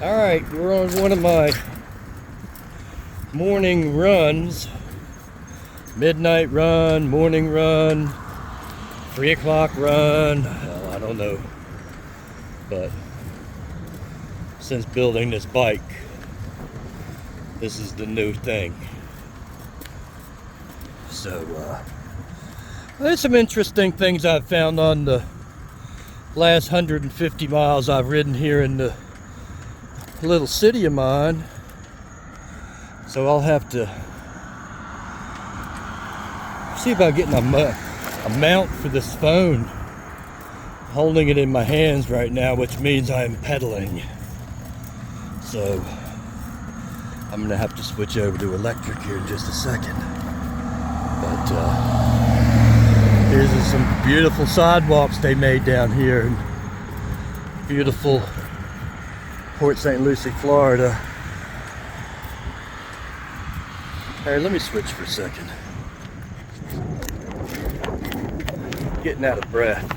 Alright, we're on one of my morning runs. Midnight run, morning run, 3 o'clock run. Well, I don't know. But since building this bike, this is the new thing. So, there's some interesting things I've found on the last 150 miles I've ridden here in the little city of mine. So I'll have to see about getting a mount for this phone. Holding it in my hands right now, which means I'm pedaling. So I'm gonna have to switch over to electric here in just a second. But here's some beautiful sidewalks they made down here in beautiful Port St Lucie, Florida. Hey, let me switch for a second. Getting out of breath.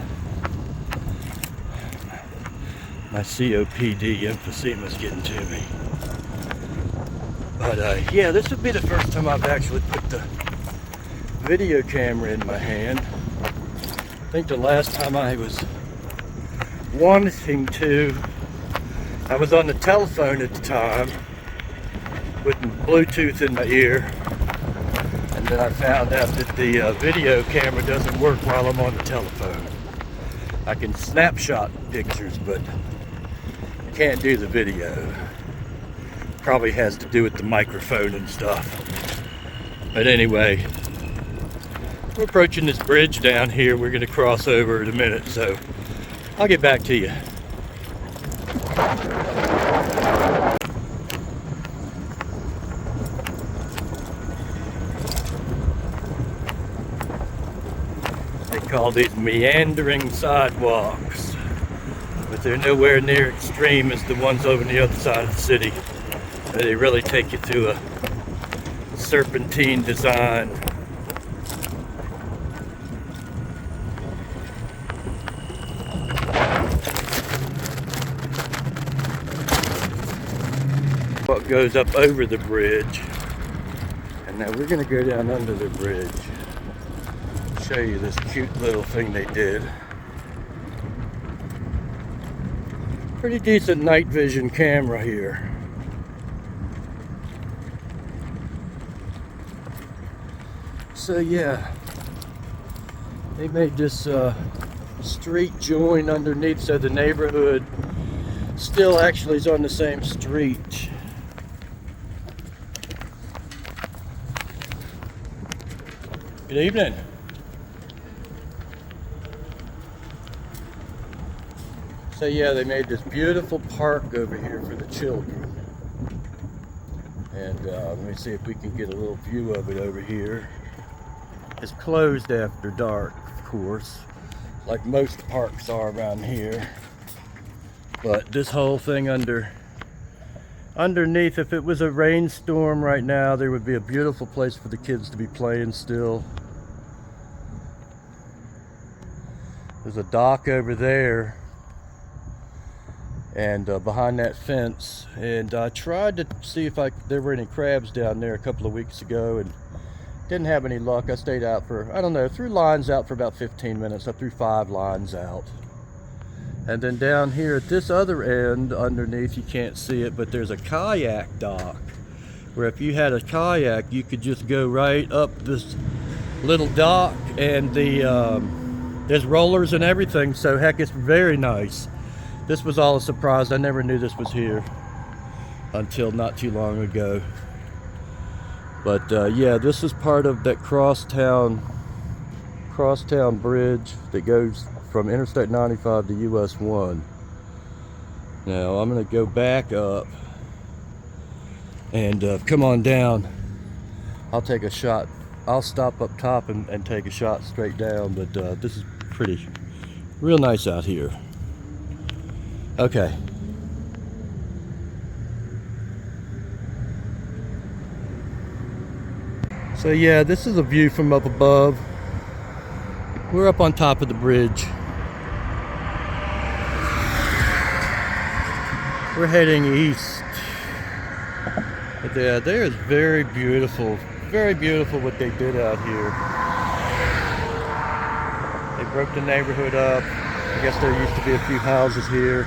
My COPD emphysema's getting to me. But yeah, this would be the first time I've actually put the video camera in my hand. I think the last time I was wanting to, I was on the telephone at the time with Bluetooth in my ear, and then I found out that the video camera doesn't work while I'm on the telephone. I can snapshot pictures, but can't do the video. Probably has to do with the microphone and stuff. But anyway, we're approaching this bridge down here. We're going to cross over in a minute, so I'll get back to you. They call these meandering sidewalks, but they're nowhere near extreme as the ones over on the other side of the city. They really take you through a serpentine design. What goes up over the bridge, and now we're going to go down under the bridge. Show you this cute little thing they did. Pretty decent night vision camera here. So yeah, they made this street join underneath, so the neighborhood still actually is on the same street. Good evening. So yeah, they made this beautiful park over here for the children. And let me see if we can get a little view of it over here. It's closed after dark, of course, like most parks are around here. But this whole thing underneath, if it was a rainstorm right now, there would be a beautiful place for the kids to be playing still. There's a dock over there, and behind that fence. And I tried to see if there were any crabs down there a couple of weeks ago, and didn't have any luck. I stayed out for, I don't know, threw lines out for about 15 minutes. I threw 5 lines out. And then down here at this other end, underneath, you can't see it, but there's a kayak dock, where if you had a kayak, you could just go right up this little dock, and there's rollers and everything, so heck, it's very nice. This was all a surprise. I never knew this was here until not too long ago. But yeah, this is part of that crosstown bridge that goes from Interstate 95 to US 1. Now I'm going to go back up and come on down. I'll take a shot. I'll stop up top and take a shot straight down, but this is real nice out here. Okay. So yeah, this is a view from up above. We're up on top of the bridge. We're heading east. But yeah, there is very beautiful what they did out here. They broke the neighborhood up. I guess there used to be a few houses here.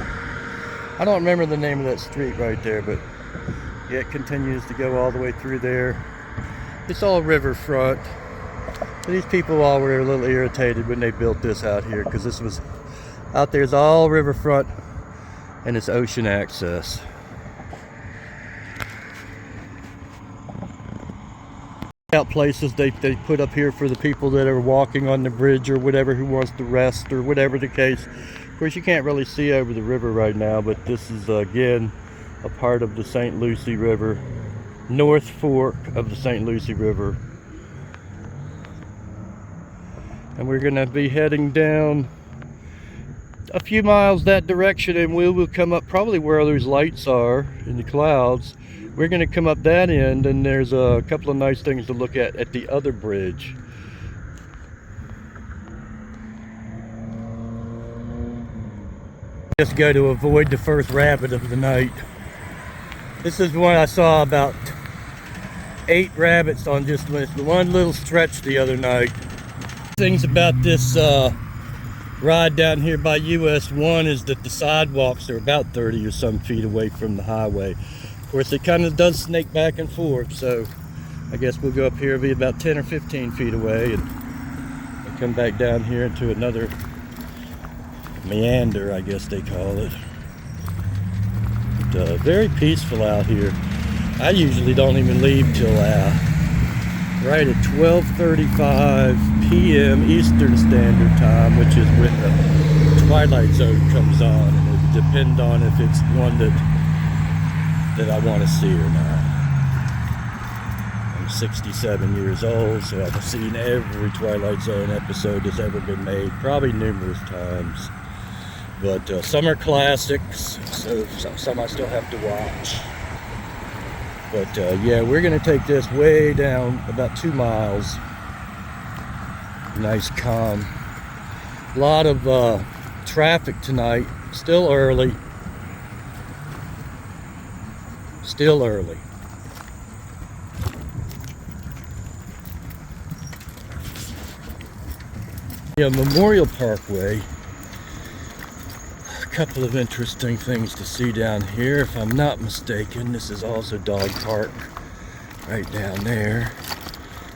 I don't remember the name of that street right there, but yeah, it continues to go all the way through there. It's all riverfront. These people all were a little irritated when they built this out here, because this was out there's all riverfront and it's ocean access. Out places they put up here for the people that are walking on the bridge or whatever, who wants to rest or whatever the case. Of course, you can't really see over the river right now, but this is again a part of the St. Lucie River, North Fork of the St. Lucie River. And we're gonna be heading down a few miles that direction, and we will come up probably where those lights are in the clouds. We're gonna come up that end, and there's a couple of nice things to look at the other bridge. Just go to avoid the first rabbit of the night. This is one I saw about 8 rabbits on just one little stretch the other night. Things about this ride down here by US 1 is that the sidewalks are about 30 or some feet away from the highway. Of course, it kind of does snake back and forth, so I guess we'll go up here and be about 10 or 15 feet away and come back down here into another meander, I guess they call it. But, very peaceful out here. I usually don't even leave till right at 12:35 p.m. Eastern Standard Time, which is when the twilight zone comes on, and it depends on if it's one that I want to see or not. I'm 67 years old, so I've seen every Twilight Zone episode that's ever been made, probably numerous times. But some are classics, so some I still have to watch. But yeah, we're going to take this way down about 2 miles. Nice, calm. A lot of traffic tonight. Still early. Still early. Yeah, Memorial Parkway. A couple of interesting things to see down here. If I'm not mistaken, this is also dog park right down there.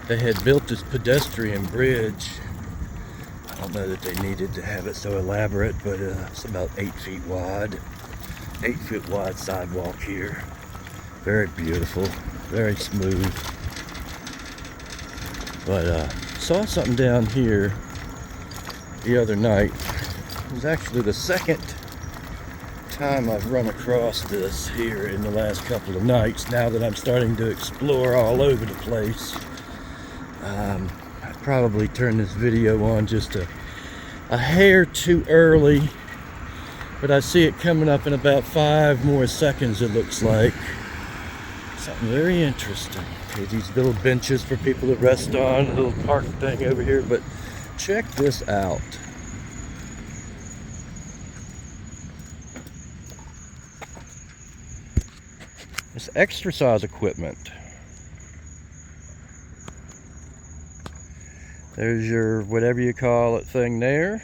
They had built this pedestrian bridge. I don't know that they needed to have it so elaborate, but it's about 8 feet wide. 8 foot wide sidewalk here. Very beautiful, very smooth. But saw something down here the other night. It was actually the second time I've run across this here in the last couple of nights, now that I'm starting to explore all over the place. I probably turned this video on just a hair too early, but I see it coming up in about 5 more seconds, it looks like. Something very interesting. Okay, these little benches for people to rest on, a little park thing over here, but check this out. It's exercise equipment. There's your whatever you call it thing there,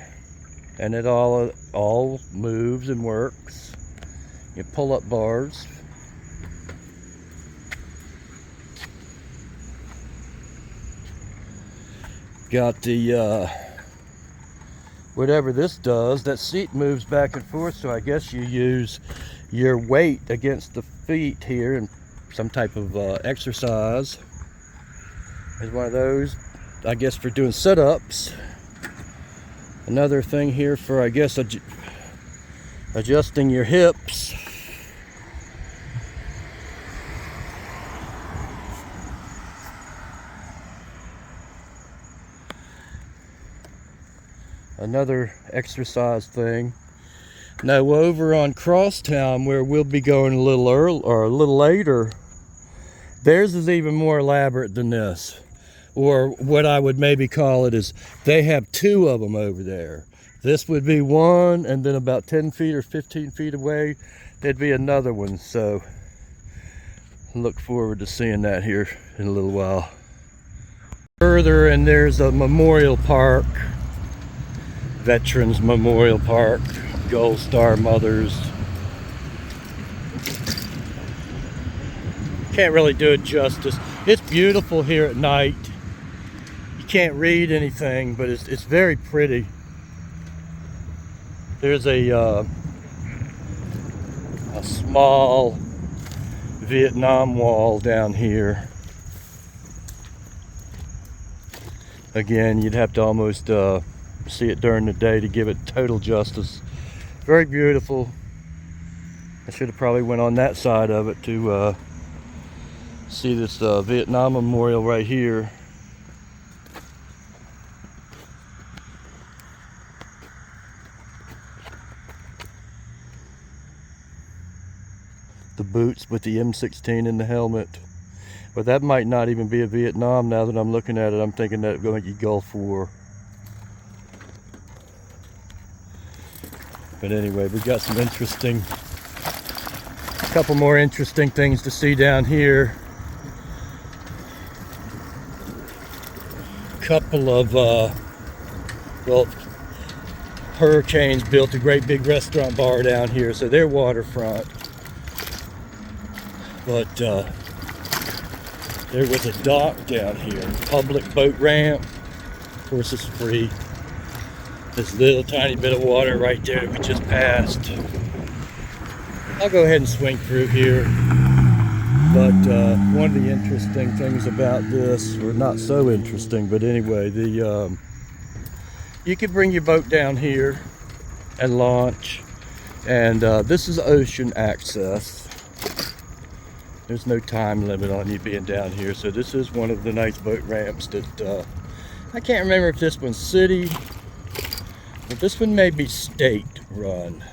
and it all moves and works. You pull up bars. Got the whatever this does, that seat moves back and forth, so I guess you use your weight against the feet here in some type of exercise. There's one of those, I guess, for doing sit-ups. Another thing here for, I guess, adjusting your hips. Another exercise thing. Now over on Crosstown, where we'll be going a little early or a little later, theirs is even more elaborate than this. Or what I would maybe call it is, they have 2 of them over there. This would be one, and then about 10 feet or 15 feet away, there'd be another one. So look forward to seeing that here in a little while. Further, and there's a memorial park, Veterans Memorial Park, Gold Star Mothers. Can't really do it justice. It's beautiful here at night. You can't read anything, but it's very pretty. There's a small Vietnam wall down here. Again, you'd have to almost see it during the day to give it total justice. Very beautiful. I should have probably went on that side of it to see this Vietnam memorial right here. The boots with the M16 in the helmet. But that might not even be a Vietnam. Now that I'm looking at it, I'm thinking that going to be Gulf War. But anyway, we got some interesting, a couple more interesting things to see down here. Couple of, well, Hurricanes built a great big restaurant bar down here, so they're waterfront. But there was a dock down here, public boat ramp. Of course, it's free. This little tiny bit of water right there that we just passed. I'll go ahead and swing through here. But one of the interesting things about this, or not so interesting, but anyway, you could bring your boat down here and launch. And this is ocean access. There's no time limit on you being down here, so this is one of the nice boat ramps that I can't remember if this one's city, but this one may be state run.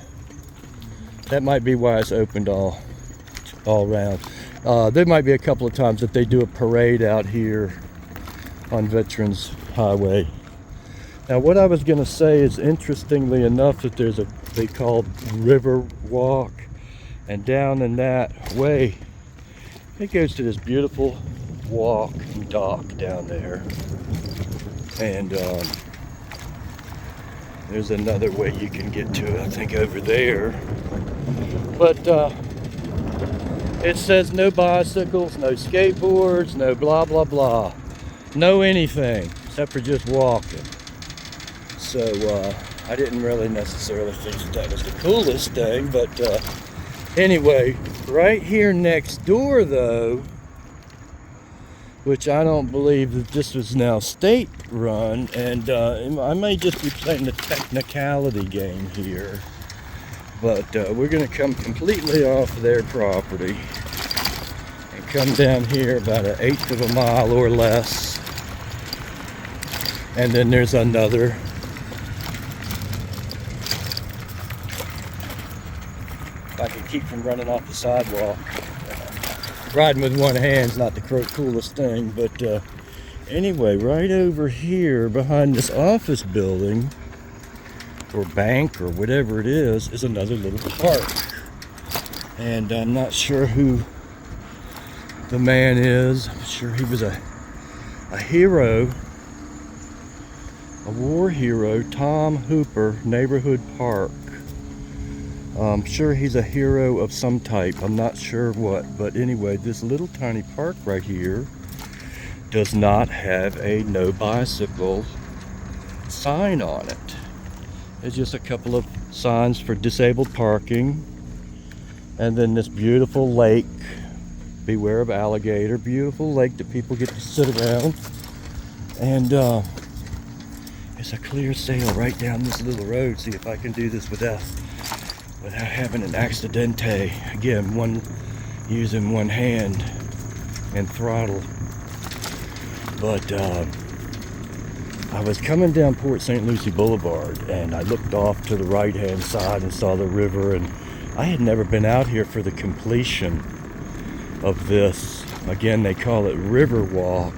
That might be why it's opened all around. There might be a couple of times that they do a parade out here on Veterans Highway. Now, what I was going to say is, interestingly enough, that there's they call River Walk, and down in that way it goes to this beautiful walk and dock down there. And there's another way you can get to it, I think, over there. But it says no bicycles, no skateboards, no blah blah blah, no anything except for just walking. So I didn't really necessarily think that was the coolest thing, but anyway, right here next door though, which I don't believe that this was now state run, and I may just be playing the technicality game here, but we're going to come completely off their property and come down here about 1/8 of a mile or less, and then there's another. If I can keep from running off the sidewalk. Riding with one hand's not the coolest thing, but anyway, right over here behind this office building or bank or whatever it is another little park. And I'm not sure who the man is. I'm sure he was a hero, a war hero, Tom Hooper, Neighborhood Park. I'm sure he's a hero of some type. I'm not sure what, but anyway, this little tiny park right here does not have a no bicycle sign on it. It's just a couple of signs for disabled parking, and then this beautiful lake, beware of alligator, beautiful lake that people get to sit around, and it's a clear sail right down this little road. See if I can do this without having an accidente. Again, using one hand and throttle. But I was coming down Port St Lucie Boulevard, and I looked off to the right hand side and saw the river, and I had never been out here for the completion of this. Again, they call it River Walk.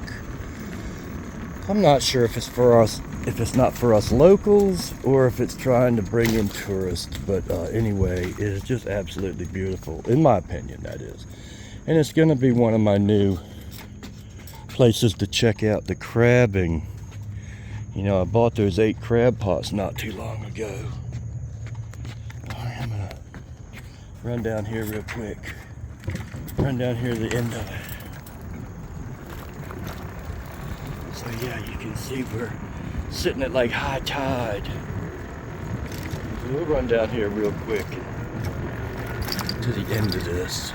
I'm not sure if it's for us if it's not for us locals or if it's trying to bring in tourists. But anyway, it is just absolutely beautiful, in my opinion, that is. And it's going to be one of my new places to check out the crabbing. You know, I bought those 8 crab pots not too long ago. Alright, I'm going to run down here real quick. Run down here to the end of it. So yeah, you can see we're sitting at like high tide. So we'll run down here real quick to the end of this.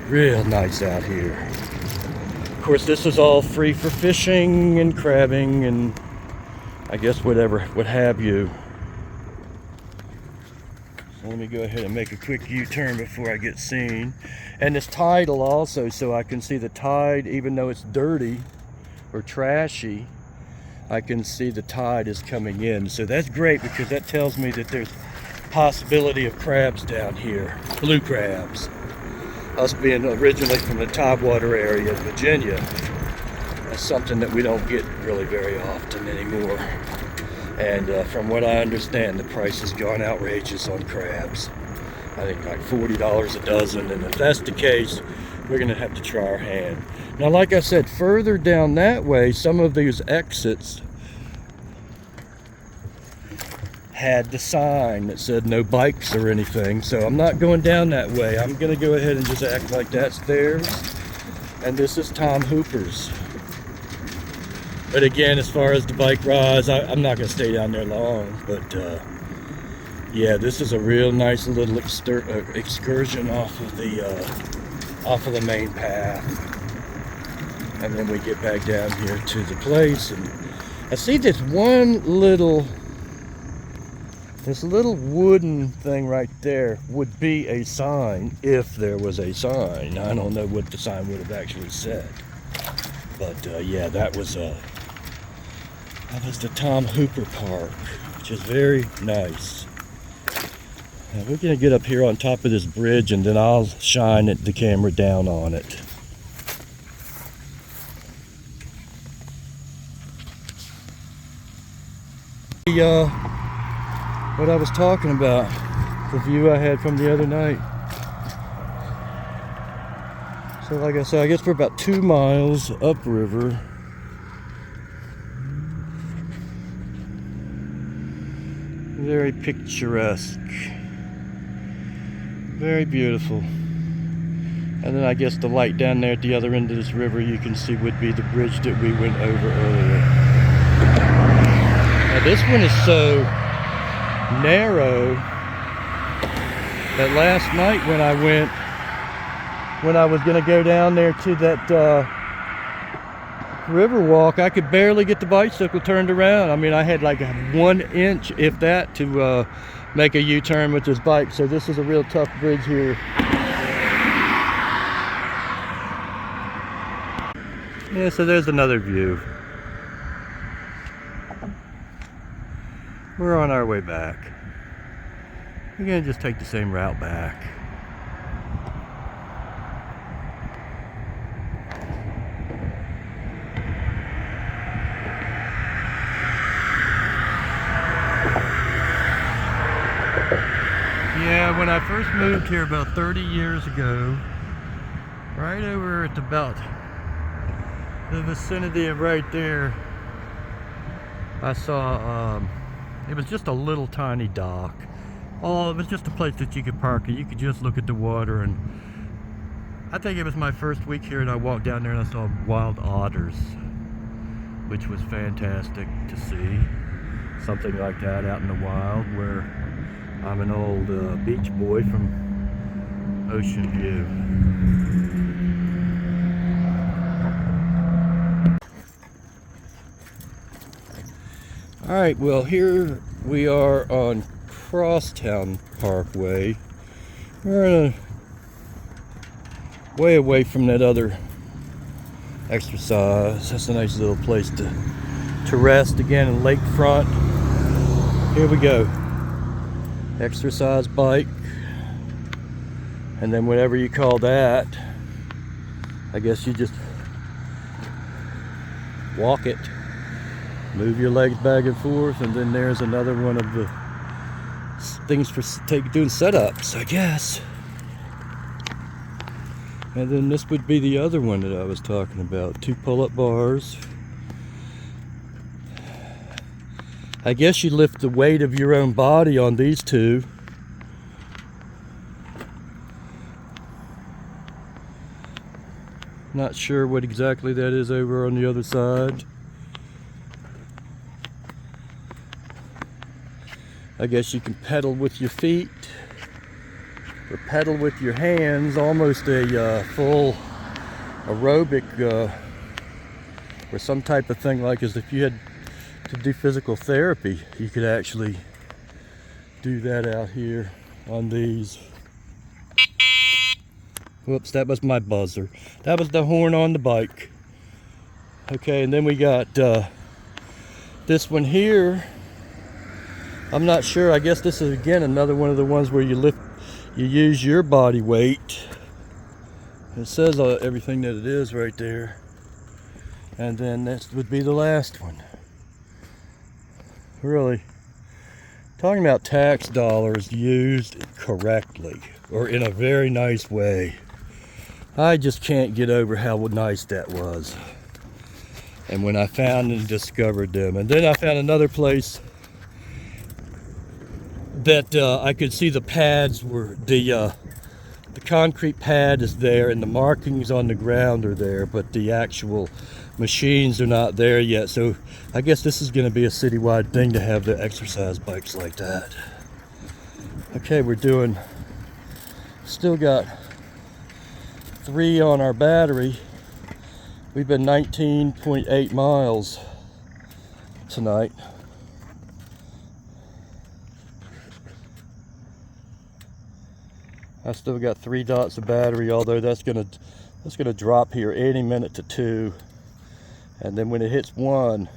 Real nice out here. Of course, this is all free for fishing and crabbing and I guess whatever, what have you. So let me go ahead and make a quick U-turn before I get seen. And it's tidal also, so I can see the tide, even though it's dirty or trashy, I can see the tide is coming in. So that's great because that tells me that there's possibility of crabs down here, blue crabs. Us being originally from the Tidewater area of Virginia, that's something that we don't get really very often anymore. And from what I understand, the price has gone outrageous on crabs. I think like $40 a dozen, and if that's the case, we're gonna have to try our hand. Now, like I said, further down that way, some of these exits had the sign that said no bikes or anything, so I'm not going down that way. I'm gonna go ahead and just act like that's theirs, and this is Tom Hooper's. But again, as far as the bike rides, I'm not gonna stay down there long, but yeah, this is a real nice little excursion off of the main path, and then we get back down here to the place, and I see this little wooden thing right there would be a sign if there was a sign. I don't know what the sign would have actually said, but yeah, that was the Tom Hooper Park, which is very nice. Now we're gonna get up here on top of this bridge, and then I'll shine the camera down on it. What I was talking about, the view I had from the other night. So like I said, I guess we're about 2 miles upriver. Very picturesque. Very beautiful. And then I guess the light down there at the other end of this river you can see would be the bridge that we went over earlier. Now this one is so narrow that last night when I was going to go down there to that river walk, I could barely get the bicycle turned around. I mean, I had like 1 inch, if that, to make a U-turn with this bike. So this is a real tough bridge here. Yeah, so there's another view. We're on our way back. We're gonna just take the same route back. Yeah, when I first moved here about 30 years ago, right over at about the vicinity of right there, I saw it was just a little tiny dock. Oh, it was just a place that you could park and you could just look at the water. And I think it was my first week here, and I walked down there and I saw wild otters, which was fantastic to see something like that out in the wild, where I'm an old beach boy from Ocean View. Alright, well, here we are on Crosstown Parkway. We're way away from that other exercise. That's a nice little place to rest again in lakefront. Here we go. Exercise bike. And then whatever you call that, I guess you just walk it, move your legs back and forth, and then there's another one of the things for doing setups, I guess. And then this would be the other one that I was talking about, 2 pull-up bars. I guess you lift the weight of your own body on these 2. Not sure what exactly that is over on the other side. I guess you can pedal with your feet or pedal with your hands, almost a full aerobic or some type of thing, like as if you had to do physical therapy. You could actually do that out here on these. Whoops, that was my buzzer. That was the horn on the bike. Okay, and then we got this one here. I'm not sure. I guess this is again another one of the ones where you use your body weight. It says everything that it is right there. And then this would be the last one. Really, talking about tax dollars used correctly or in a very nice way. I just can't get over how nice that was. And when I found and discovered them, and then I found another place that I could see the pads were, the concrete pad is there and the markings on the ground are there, but the actual machines are not there yet. So I guess this is going to be a citywide thing to have the exercise bikes like that. Okay, still got 3 on our battery. We've been 19.8 miles tonight. I still got 3 dots of battery, although that's gonna drop here any minute to 2. And then when it hits 1,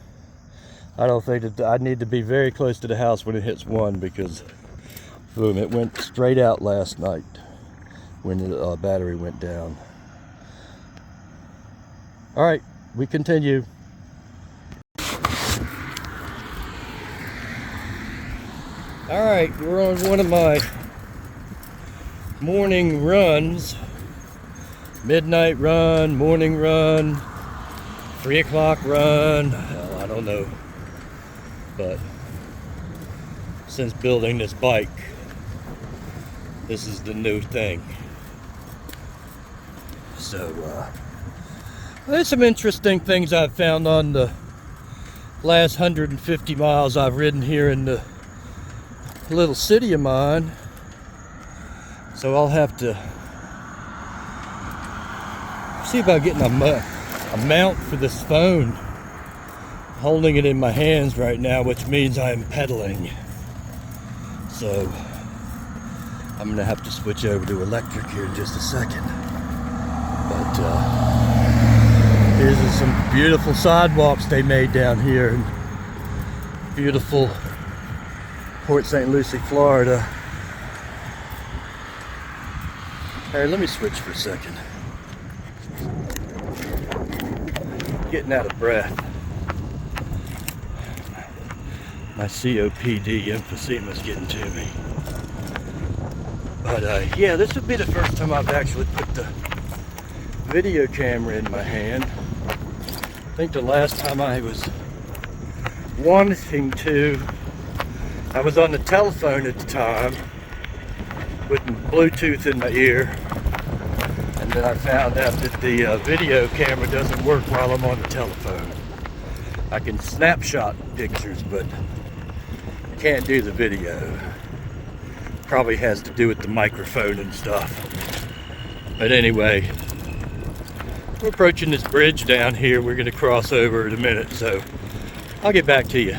I don't think that I need to be very close to the house when it hits 1, because boom, it went straight out last night when the battery went down. All right, we continue. All right, we're on one of my morning runs. Midnight run, morning run, 3 o'clock run. Hell, I don't know. But since building this bike, this is the new thing. So, there's some interesting things I've found on the last 150 miles I've ridden here in the little city of mine. So I'll have to see about getting a mount for this phone. Holding it in my hands right now, which means I'm pedaling. So I'm gonna have to switch over to electric here in just a second. But here's some beautiful sidewalks they made down here in beautiful Port St Lucie, Florida. Hey, let me switch for a second. Getting out of breath. My COPD emphysema's getting to me. But yeah, this would be the first time I've actually put the video camera in my hand. I think the last time I was wanting to, I was on the telephone at the time with Bluetooth in my ear, and then I found out that the video camera doesn't work while I'm on the telephone. I can snapshot pictures, but can't do the video. Probably has to do with the microphone and stuff. But anyway, we're approaching this bridge down here. We're going to cross over in a minute, so I'll get back to you.